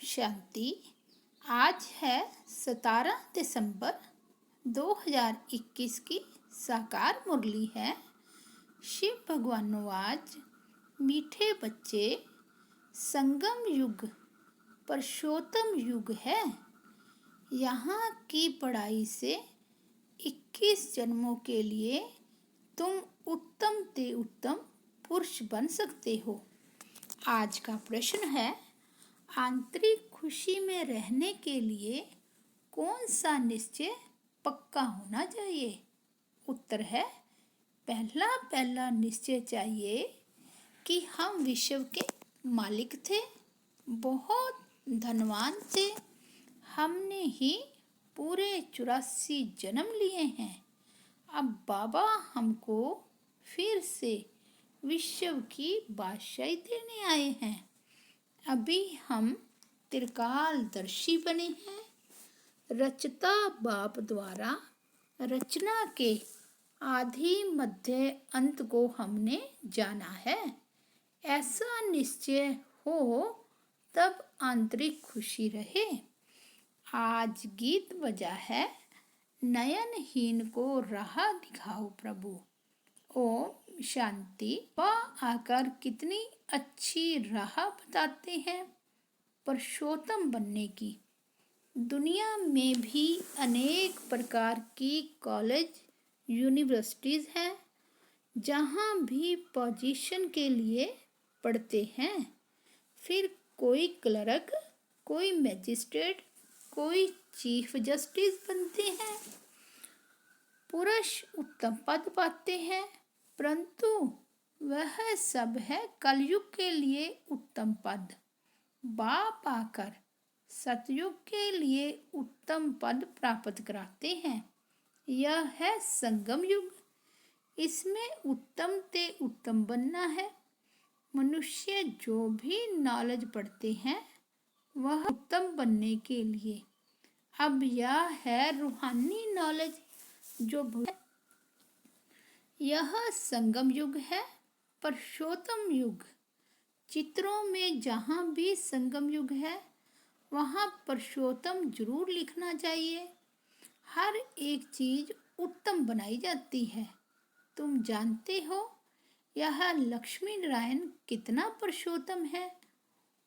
शांति। आज है 17 दिसंबर 2021 की साकार मुरली है। शिव भगवान आज मीठे बच्चे, संगम युग पुरुषोत्तम युग है। यहाँ की पढ़ाई से 21 जन्मों के लिए तुम उत्तम से उत्तम पुरुष बन सकते हो। आज का प्रश्न है, आंतरिक खुशी में रहने के लिए कौन सा निश्चय पक्का होना चाहिए? उत्तर है, पहला निश्चय चाहिए कि हम विश्व के मालिक थे, बहुत धनवान थे। हमने ही पूरे 84 जन्म लिए हैं। अब बाबा हमको फिर से विश्व की बादशाही देने आए हैं। अभी हम त्रिकालदर्शी बने हैं। रचता बाप द्वारा रचना के आदि मध्य अंत को हमने जाना है। ऐसा निश्चय हो तब आंतरिक खुशी रहे। आज गीत बजा है, नयनहीन को राह दिखाओ प्रभु। ओम शांति। वह आकर कितनी अच्छी राह बताते हैं पुरुषोत्तम बनने की। दुनिया में भी अनेक प्रकार की कॉलेज यूनिवर्सिटीज़ हैं, जहाँ भी पोजीशन के लिए पढ़ते हैं। फिर कोई क्लर्क, कोई मैजिस्ट्रेट, कोई चीफ जस्टिस बनते हैं। पुरुष उत्तम पद पाते हैं, परंतु वह सब है कलयुग के लिए उत्तम पद। बाप आकर सतयुग के लिए उत्तम पद प्राप्त कराते हैं। यह है संगम युग। इसमें उत्तम से उत्तम बनना है। मनुष्य जो भी नॉलेज पढ़ते हैं वह उत्तम बनने के लिए। अब यह है रूहानी नॉलेज जो यह संगम युग है, पुरुषोत्तम युग। चित्रों में जहाँ भी संगम युग है वहाँ पुरुषोत्तम जरूर लिखना चाहिए। हर एक चीज उत्तम बनाई जाती है। तुम जानते हो यह लक्ष्मी नारायण कितना पुरुषोत्तम है।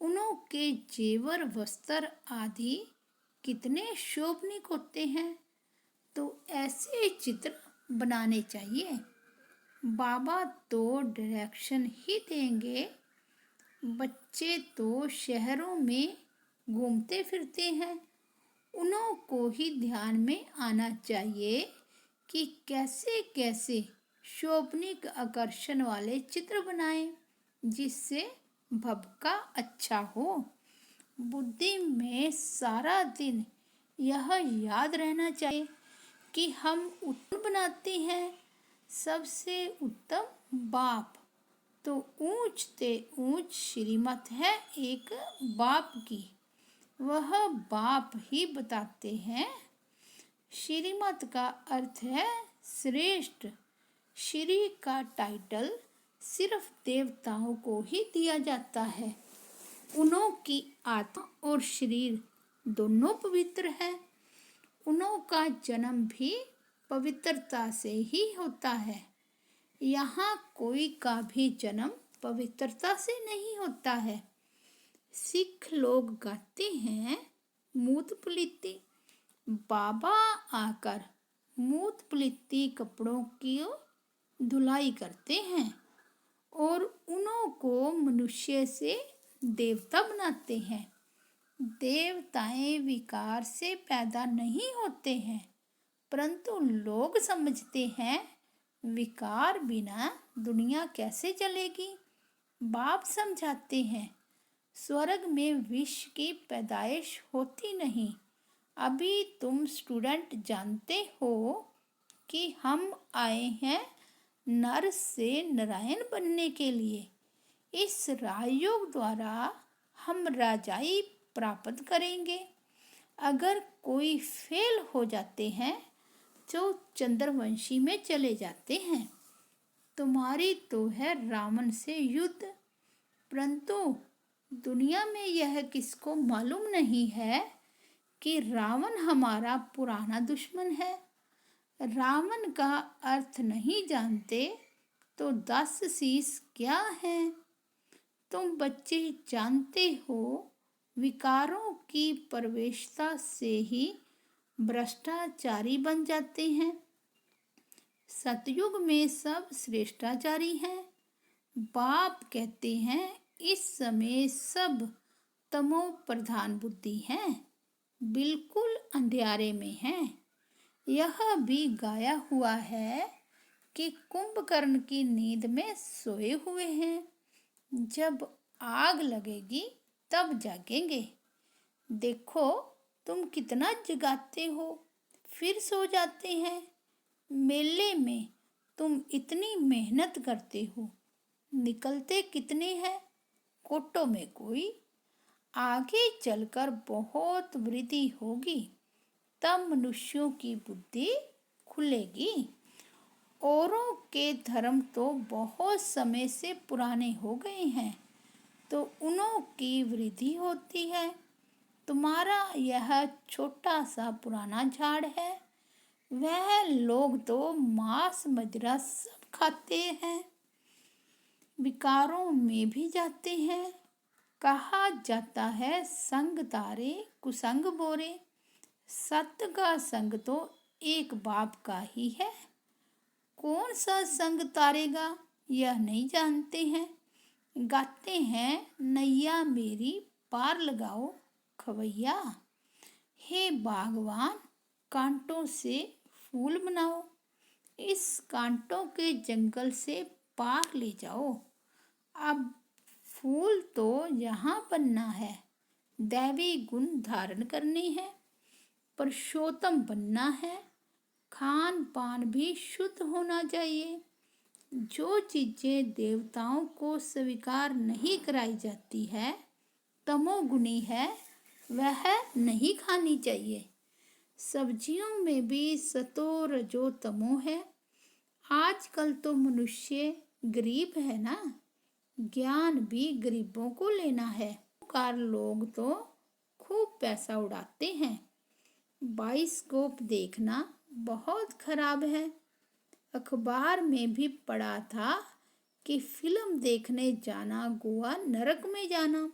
उनके जेवर वस्त्र आदि कितने शोभनीय होते हैं। तो ऐसे चित्र बनाने चाहिए। बाबा तो डायरेक्शन ही देंगे। बच्चे तो शहरों में घूमते फिरते हैं, उनको ही ध्यान में आना चाहिए कि कैसे कैसे शोभनीय आकर्षण वाले चित्र बनाएं, जिससे भविष्य अच्छा हो। बुद्धि में सारा दिन यह याद रहना चाहिए कि हम उत्तम बनाते हैं। सबसे उत्तम बाप तो ऊंच से ऊंच श्रीमत है एक बाप की। वह बाप ही बताते हैं। श्रीमत का अर्थ है श्रेष्ठ। श्री का टाइटल सिर्फ देवताओं को ही दिया जाता है। उनकी आत्मा और शरीर दोनों पवित्र है। उनका जन्म भी पवित्रता से ही होता है। यहाँ कोई का भी जन्म पवित्रता से नहीं होता है। सिख लोग गाते हैं, मूत पलीती। बाबा आकर मूत पलीती कपड़ों की धुलाई करते हैं और उनको मनुष्य से देवता बनाते हैं। देवताएं विकार से पैदा नहीं होते हैं, परंतु लोग समझते हैं विकार बिना दुनिया कैसे चलेगी। बाप समझाते हैं स्वर्ग में विष की पैदाइश होती नहीं। अभी तुम स्टूडेंट जानते हो कि हम आए हैं नर से नारायण बनने के लिए। इस राजयोग द्वारा हम राजाई प्राप्त करेंगे। अगर कोई फेल हो जाते हैं जो चंद्रवंशी में चले जाते हैं। तुम्हारी तो है रावण से युद्ध, परंतु दुनिया में यह किसको मालूम नहीं है कि रावण हमारा पुराना दुश्मन है। रावण का अर्थ नहीं जानते तो 10 शीश क्या है। तुम बच्चे जानते हो विकारों की प्रवेशता से ही भ्रष्टाचारी बन जाते हैं। सतयुग में सब श्रेष्ठाचारी हैं। बाप कहते हैं इस समय सब तमो प्रधान बुद्धि हैं, बिल्कुल अंधेरे में हैं। यह भी गाया हुआ है कि कुंभकर्ण की नींद में सोए हुए हैं, जब आग लगेगी तब जागेंगे। देखो तुम कितना जगाते हो फिर सो जाते हैं। मेले में तुम इतनी मेहनत करते हो, निकलते कितने हैं, कोटों में कोई। आगे चलकर बहुत वृद्धि होगी, तब मनुष्यों की बुद्धि खुलेगी। औरों के धर्म तो बहुत समय से पुराने हो गए हैं, तो उनों की वृद्धि होती है। तुम्हारा यह छोटा सा पुराना झाड़ है, वह लोग तो मांस मदिरा सब खाते हैं, विकारों में भी जाते हैं। कहा जाता है संग तारे कुसंग बोरे। सत्य का संग तो एक बाप का ही है। कौन सा संग तारेगा यह नहीं जानते हैं। गाते हैं नैया मेरी पार लगाओ खवैया। हे बागवान कांटों से फूल बनाओ, इस कांटों के जंगल से पार ले जाओ। अब फूल तो यहाँ बनना है, दैवी गुण धारण करने हैं, पुरुषोत्तम बनना है, खान पान भी शुद्ध होना चाहिए। जो चीज़ें देवताओं को स्वीकार नहीं कराई जाती है, तमोगुणी है, वह नहीं खानी चाहिए। सब्जियों में भी सतो रजो तमो है। आजकल तो मनुष्य गरीब है ना, ज्ञान भी गरीबों को लेना है। कार लोग तो खूब पैसा उड़ाते हैं। बाइस्कोप देखना बहुत खराब है। अखबार में भी पढ़ा था कि फिल्म देखने जाना गोवा नरक में जाना।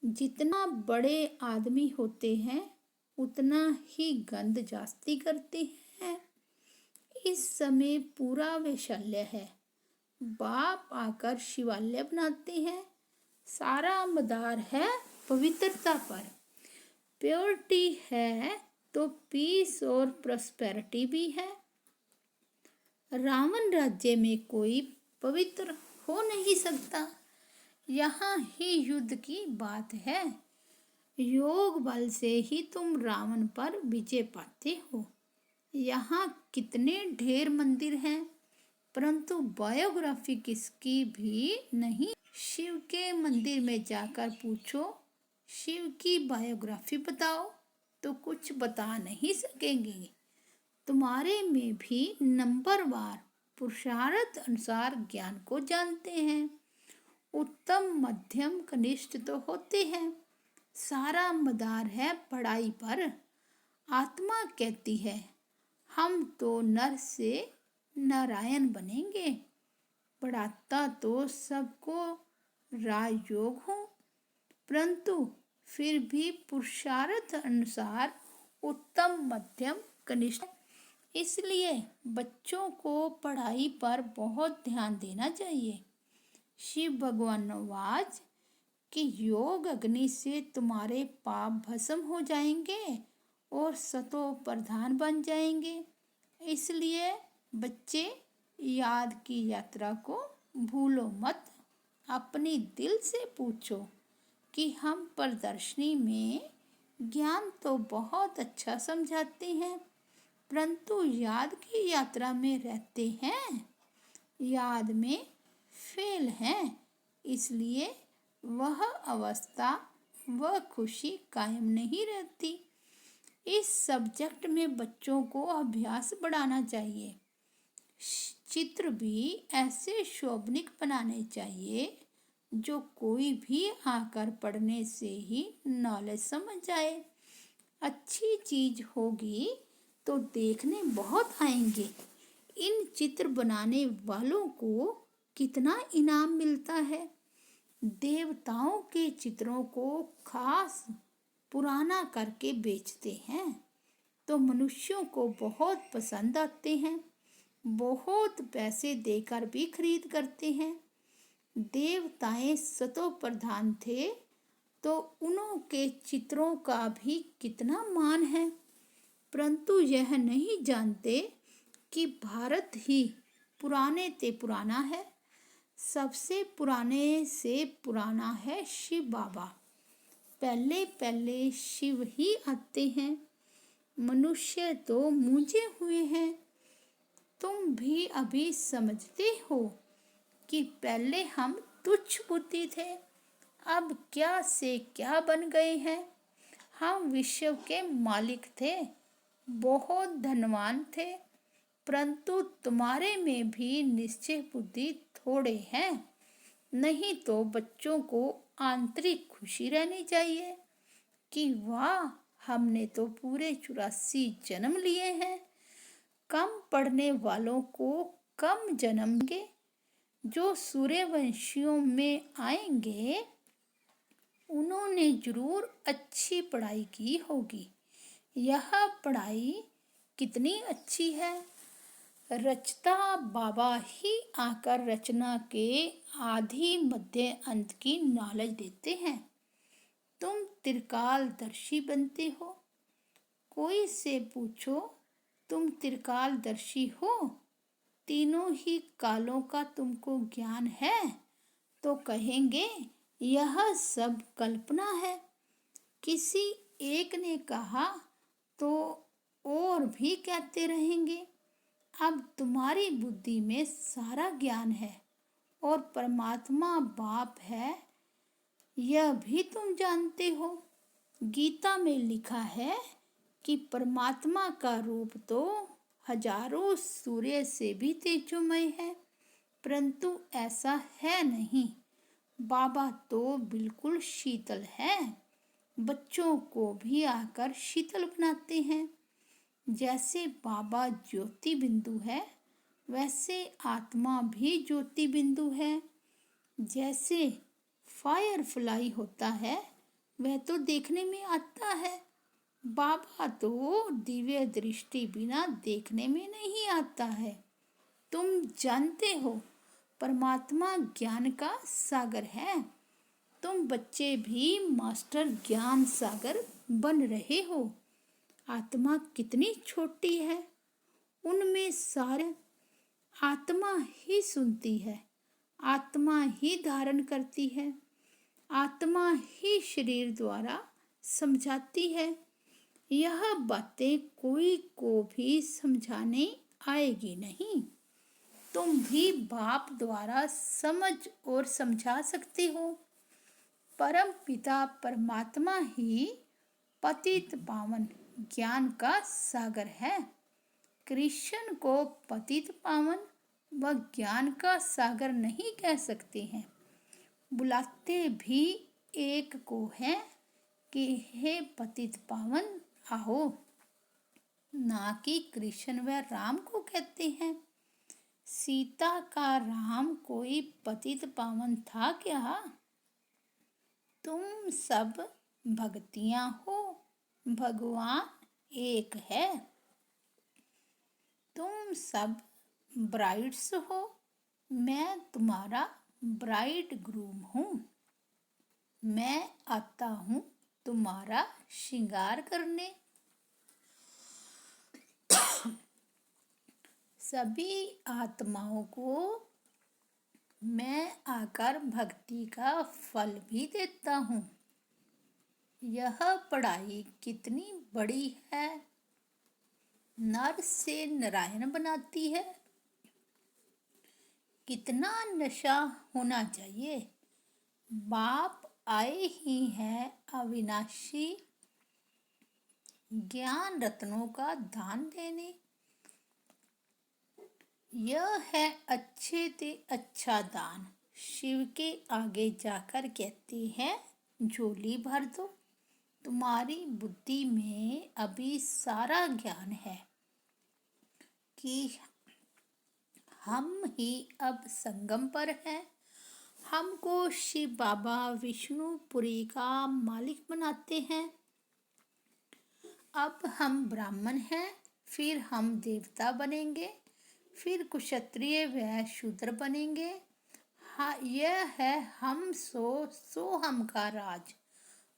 जितना बड़े आदमी होते हैं उतना ही गंद जास्ती करते हैं। इस समय पूरा वैशाल्य है, बाप आकर शिवालय बनाते हैं। सारा मदार है पवित्रता पर। प्योरिटी है तो पीस और प्रॉस्पेरिटी भी है। रावण राज्य में कोई पवित्र हो नहीं सकता। यहाँ ही युद्ध की बात है। योग बल से ही तुम रावण पर विजय पाते हो। यहाँ कितने ढेर मंदिर हैं, परंतु बायोग्राफी किसकी भी नहीं। शिव के मंदिर में जाकर पूछो शिव की बायोग्राफी बताओ तो कुछ बता नहीं सकेंगे। तुम्हारे में भी नंबरवार पुरुषार्थ अनुसार ज्ञान को जानते हैं। उत्तम मध्यम कनिष्ठ तो होते हैं। सारा मदार है पढ़ाई पर। आत्मा कहती है हम तो नर से नारायण बनेंगे। पढ़ाता तो सबको राजयोग हूँ, परंतु फिर भी पुरुषार्थ अनुसार उत्तम मध्यम कनिष्ठ। इसलिए बच्चों को पढ़ाई पर बहुत ध्यान देना चाहिए। शिव भगवान आवाज कि योग अग्नि से तुम्हारे पाप भस्म हो जाएंगे और सतो प्रधान बन जाएंगे। इसलिए बच्चे याद की यात्रा को भूलो मत। अपनी दिल से पूछो कि हम प्रदर्शनी में ज्ञान तो बहुत अच्छा समझाते हैं, परंतु याद की यात्रा में रहते हैं, याद में फेल हैं। इसलिए वह अवस्था वह खुशी कायम नहीं रहती। इस सब्जेक्ट में बच्चों को अभ्यास बढ़ाना चाहिए। चित्र भी ऐसे शोभनिक बनाने चाहिए जो कोई भी आकर पढ़ने से ही नॉलेज समझ जाए। अच्छी चीज होगी तो देखने बहुत आएंगे। इन चित्र बनाने वालों को कितना इनाम मिलता है। देवताओं के चित्रों को खास पुराना करके बेचते हैं तो मनुष्यों को बहुत पसंद आते हैं। बहुत पैसे देकर भी खरीद करते हैं। देवताएं सतो प्रधान थे तो उनके चित्रों का भी कितना मान है, परंतु यह नहीं जानते कि भारत ही पुराने ते पुराना है। सबसे पुराने से पुराना है शिव बाबा। पहले पहले शिव ही आते हैं। मनुष्य तो मूंझे हुए हैं। तुम भी अभी समझते हो कि पहले हम तुच्छ बुद्धि थे, अब क्या से क्या बन गए हैं। हम विश्व के मालिक थे, बहुत धनवान थे, परंतु तुम्हारे में भी निश्चय बुद्धि थोड़े हैं। नहीं तो बच्चों को आंतरिक खुशी रहनी चाहिए कि वाह, हमने तो पूरे 84 जन्म लिए हैं। कम पढ़ने वालों को कम जन्मेंगे। जो सूर्यवंशियों में आएंगे उन्होंने जरूर अच्छी पढ़ाई की होगी। यह पढ़ाई कितनी अच्छी है। रचता बाबा ही आकर रचना के आदि मध्य अंत की नॉलेज देते हैं। तुम त्रिकालदर्शी बनते हो। कोई से पूछो तुम त्रिकालदर्शी हो, तीनों ही कालों का तुमको ज्ञान है, तो कहेंगे यह सब कल्पना है। किसी एक ने कहा तो और भी कहते रहेंगे। अब तुम्हारी बुद्धि में सारा ज्ञान है और परमात्मा बाप है, यह भी तुम जानते हो। गीता में लिखा है कि परमात्मा का रूप तो हजारों सूर्य से भी तेजोमय है, परंतु ऐसा है नहीं। बाबा तो बिल्कुल शीतल है। बच्चों को भी आकर शीतल बनाते हैं। जैसे बाबा ज्योति बिंदु है, वैसे आत्मा भी ज्योति बिंदु है। जैसे फायर फ्लाई होता है, वह तो देखने में आता है। बाबा तो दिव्य दृष्टि बिना देखने में नहीं आता है। तुम जानते हो परमात्मा ज्ञान का सागर है। तुम बच्चे भी मास्टर ज्ञान सागर बन रहे हो। आत्मा कितनी छोटी है, उनमें सारे आत्मा ही सुनती है, आत्मा ही धारण करती है, आत्मा ही शरीर द्वारा समझाती है। यह बातें कोई को भी समझाने आएगी नहीं। तुम भी बाप द्वारा समझ और समझा सकते हो। परम पिता परमात्मा ही पतित पावन ज्ञान का सागर है। कृष्ण को पतित पावन व ज्ञान का सागर नहीं कह सकते हैं। बुलाते भी एक को है कि हे पतित पावन आओ, ना कि कृष्ण व राम को कहते हैं। सीता का राम कोई पतित पावन था क्या? तुम सब भक्तियां हो, भगवान एक है। तुम सब ब्राइड्स हो, मैं तुम्हारा ब्राइड ग्रूम हूँ। मैं आता हूँ तुम्हारा श्रृंगार करने। सभी आत्माओं को मैं आकर भक्ति का फल भी देता हूँ। यह पढ़ाई कितनी बड़ी है, नर से नारायण बनाती है। कितना नशा होना चाहिए। बाप आए ही हैं अविनाशी ज्ञान रत्नों का दान देने। यह है अच्छे ते अच्छा दान, शिव के आगे जाकर कहते हैं, झोली भर दो, तुम्हारी बुद्धि में अभी सारा ज्ञान है कि हम ही अब संगम पर हैं। हमको शिव बाबा विष्णुपुरी का मालिक बनाते हैं। अब हम ब्राह्मण हैं, फिर हम देवता बनेंगे, फिर क्षत्रिय व शूद्र बनेंगे। हाँ, यह है हम सो हम का राज।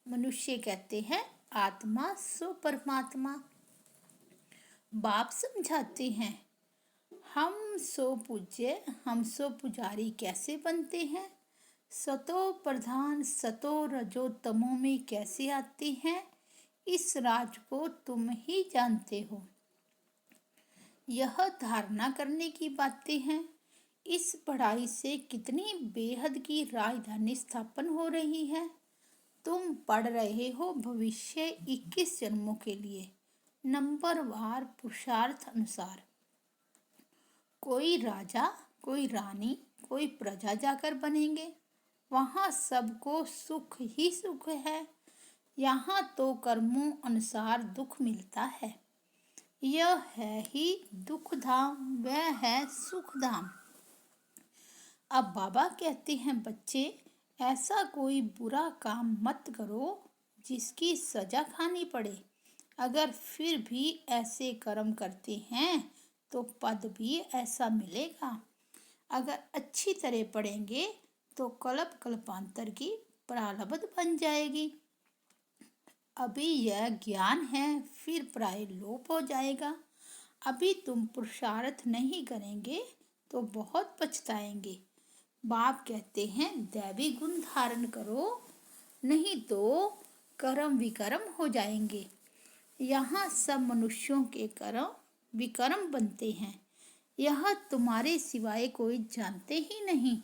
मनुष्य कहते हैं आत्मा सो परमात्मा। बाप समझाते हैं, हम सो पूज्य, हम सो पुजारी कैसे बनते हैं, सतो प्रधान सतो रजो तमो में कैसे आते हैं, इस राज को तुम ही जानते हो। यह धारणा करने की बातें हैं। इस पढ़ाई से कितनी बेहद की राजधानी स्थापन हो रही है। तुम पढ़ रहे हो भविष्य 21 जन्मों के लिए, नंबरवार पुरुषार्थ अनुसार। कोई राजा, कोई रानी, कोई प्रजा जाकर बनेंगे। वहाँ सबको सुख ही सुख है। यहाँ तो कर्मों अनुसार दुख मिलता है। यह है ही दुख धाम, वह है सुख धाम। अब बाबा कहते हैं, बच्चे ऐसा कोई बुरा काम मत करो जिसकी सजा खानी पड़े। अगर फिर भी ऐसे कर्म करते हैं तो पद भी ऐसा मिलेगा। अगर अच्छी तरह पढ़ेंगे तो कल्प कल्पांतर की प्रारब्ध बन जाएगी। अभी यह ज्ञान है, फिर प्राय लोप हो जाएगा। अभी तुम पुरुषार्थ नहीं करेंगे तो बहुत पछताएंगे। बाप कहते हैं, दैवी गुण धारण करो, नहीं तो कर्म विकर्म हो जाएंगे। यहाँ सब मनुष्यों के कर्म विकर्म बनते हैं। यह तुम्हारे सिवाय कोई जानते ही नहीं।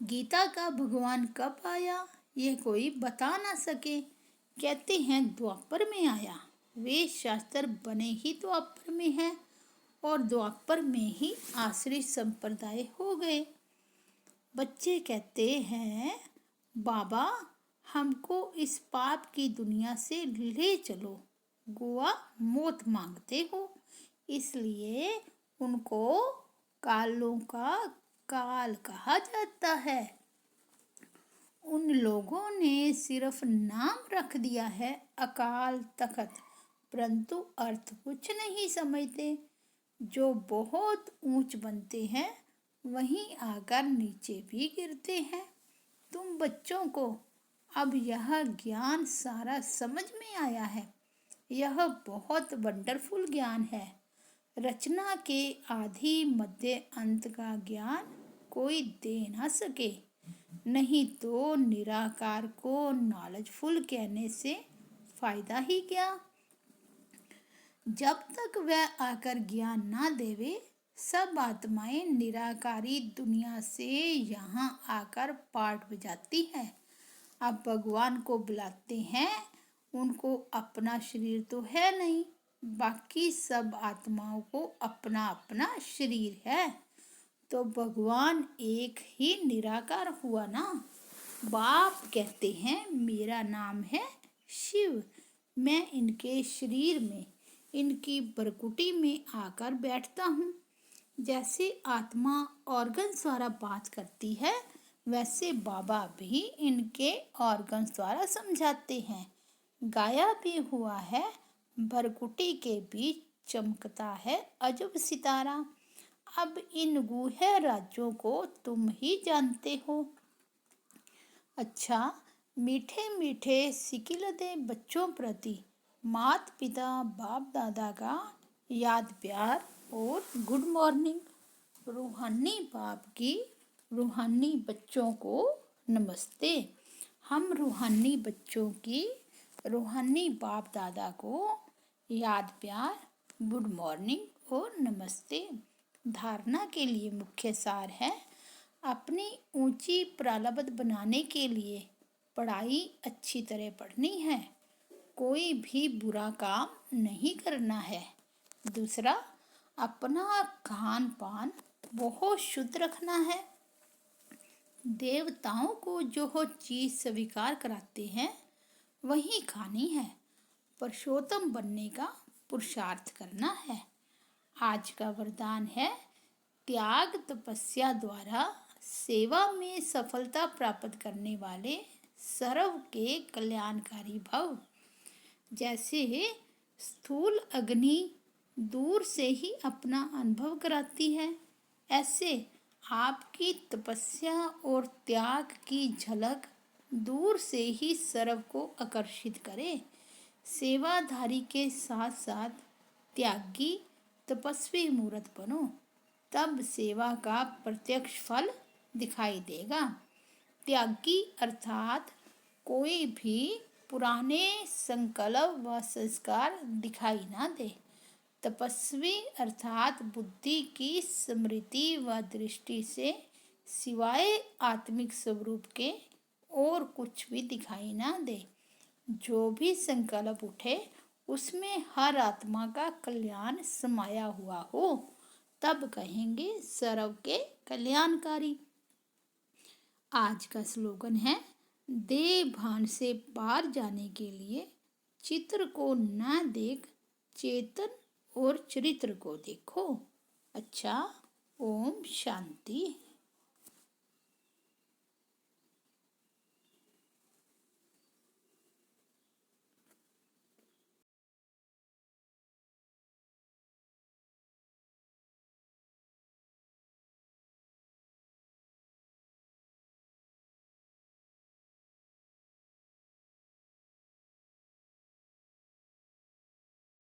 गीता का भगवान कब आया, यह कोई बता ना सके। कहते हैं द्वापर में आया। वे शास्त्र बने ही द्वापर में हैं और द्वापर में ही आश्रित संप्रदाय हो गए। बच्चे कहते हैं, बाबा हमको इस पाप की दुनिया से ले चलो। गोवा मौत मांगते हो, इसलिए उनको कालों का काल कहा जाता है। उन लोगों ने सिर्फ नाम रख दिया है अकाल तख्त, परंतु अर्थ कुछ नहीं समझते। जो बहुत ऊंच बनते हैं वहीं आकर नीचे भी गिरते हैं। तुम बच्चों को अब यह ज्ञान सारा समझ में आया है। यह बहुत वंडरफुल ज्ञान है। रचना के आदि मध्य अंत का ज्ञान कोई दे ना सके। नहीं तो निराकार को नॉलेजफुल कहने से फायदा ही क्या। जब तक वह आकर ज्ञान ना देवे, सब आत्माएं निराकारी दुनिया से यहाँ आकर पाठ बजाती है। अब भगवान को बुलाते हैं, उनको अपना शरीर तो है नहीं, बाकी सब आत्माओं को अपना अपना शरीर है। तो भगवान एक ही निराकार हुआ ना। बाप कहते हैं, मेरा नाम है शिव। मैं इनके शरीर में, इनकी बरकुटी में आकर बैठता हूँ। जैसे आत्मा ऑर्गन्स द्वारा बात करती है, वैसे बाबा भी इनके ऑर्गन्स द्वारा समझाते हैं। गाया भी हुआ है, भरकुटी के बीच चमकता है अजब सितारा। अब इन गुह्य राज्यों को तुम ही जानते हो। अच्छा, मीठे मीठे सिकिलते बच्चों प्रति माता पिता बाप दादा का याद प्यार और गुड मॉर्निंग। रूहानी बाप की रूहानी बच्चों को नमस्ते। हम रूहानी बच्चों की रूहानी बाप दादा को याद प्यार, गुड मॉर्निंग और नमस्ते। धारणा के लिए मुख्य सार है, अपनी ऊंची प्रारब्ध बनाने के लिए पढ़ाई अच्छी तरह पढ़नी है, कोई भी बुरा काम नहीं करना है। दूसरा, अपना खान पान बहुत शुद्ध रखना है। देवताओं को जो चीज स्वीकार कराते हैं वही खानी है। पुरुषोत्तम बनने का पुरुषार्थ करना है। आज का वरदान है, त्याग तपस्या द्वारा सेवा में सफलता प्राप्त करने वाले सर्व के कल्याणकारी भव। जैसे स्थूल अग्नि दूर से ही अपना अनुभव कराती है, ऐसे आपकी तपस्या और त्याग की झलक दूर से ही सर्व को आकर्षित करे। सेवाधारी के साथ साथ त्यागी तपस्वी मूर्त बनो, तब सेवा का प्रत्यक्ष फल दिखाई देगा। त्यागी अर्थात कोई भी पुराने संकल्प व संस्कार दिखाई ना दे। तपस्वी अर्थात बुद्धि की स्मृति व दृष्टि से सिवाय आत्मिक स्वरूप के और कुछ भी दिखाई ना दे। जो भी संकल्प उठे उसमें हर आत्मा का कल्याण समाया हुआ हो, तब कहेंगे सर्व के कल्याणकारी। आज का स्लोगन है, देह भान से पार जाने के लिए चित्र को न देख चेतन और चरित्र को देखो। अच्छा, ओम शांति।